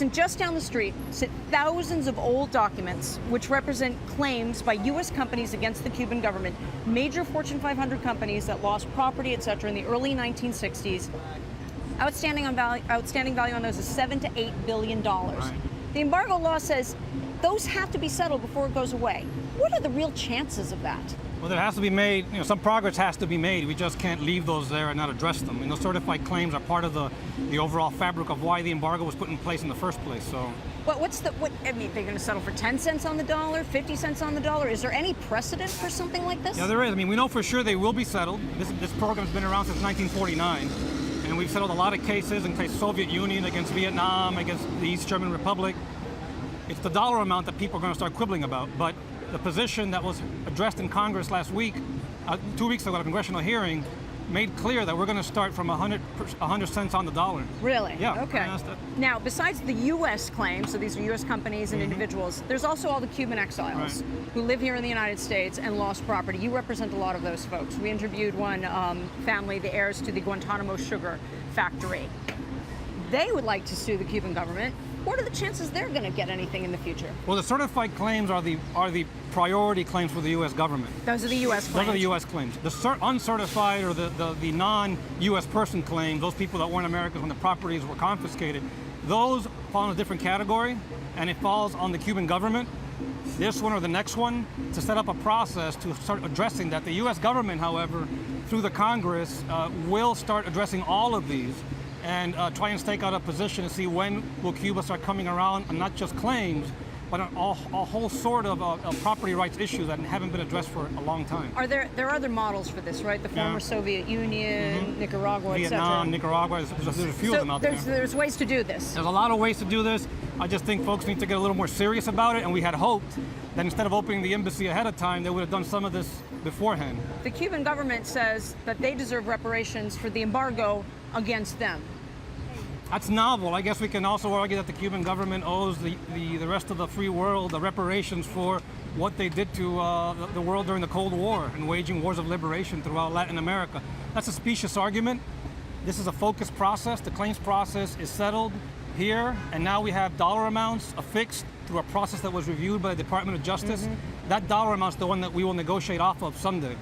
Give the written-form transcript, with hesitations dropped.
And just down the street sit thousands of old documents which represent claims by U.S. companies against the Cuban government, major Fortune 500 companies that lost property, etc. in the early 1960s. Outstanding value on those is $7 to $8 billion. Right. The embargo law says those have to be settled before it goes away. What are the real chances of that? Well, there has to be made, some progress has to be made. We just can't leave those there and not address them. Certified claims are part of the overall fabric of why the embargo was put in place in the first place. So, but they're going to settle for 10 cents on the dollar, 50 cents on the dollar? Is there any precedent for something like this? Yeah, there is. We know for sure they will be settled. This program's been around since 1949, and we've settled a lot of cases against Soviet Union, against Vietnam, against the East German Republic. It's the dollar amount that people are going to start quibbling about, but the position that was addressed in Congress last week, 2 weeks ago at a congressional hearing, made clear that we're going to start from 100 cents on the dollar. Really? Yeah. Okay. Now, besides the U.S. claims, so these are U.S. companies and individuals, there's also all the Cuban exiles who live here in the United States and lost property. You represent a lot of those folks. We interviewed one family, the heirs to the Guantanamo sugar factory. They would like to sue the Cuban government. What are the chances they're going to get anything in the future? Well, the certified claims are the priority claims for the U.S. government. Those are the U.S. claims? Those are the U.S. claims. The uncertified or the non-U.S. person claims, those people that weren't Americans when the properties were confiscated, those fall in a different category, and it falls on the Cuban government, this one or the next one, to set up a process to start addressing that. The U.S. government, however, through the Congress, will start addressing all of these and try and stake out a position to see when will Cuba start coming around on not just claims, but on a whole sort of property rights issues that haven't been addressed for a long time. There are other models for this, right? The former Soviet Union, Nicaragua, Vietnam, Nicaragua, there's a few of them out there. There's ways to do this. There's a lot of ways to do this. I just think folks need to get a little more serious about it, and we had hoped that instead of opening the embassy ahead of time, they would have done some of this beforehand. The Cuban government says that they deserve reparations for the embargo against them. That's novel. I guess we can also argue that the Cuban government owes the rest of the free world the reparations for what they did to the world during the Cold War and waging wars of liberation throughout Latin America. That's a specious argument. This is a focused process. The claims process is settled here, and now we have dollar amounts affixed through a process that was reviewed by the Department of Justice. That dollar amount is the one that we will negotiate off of someday.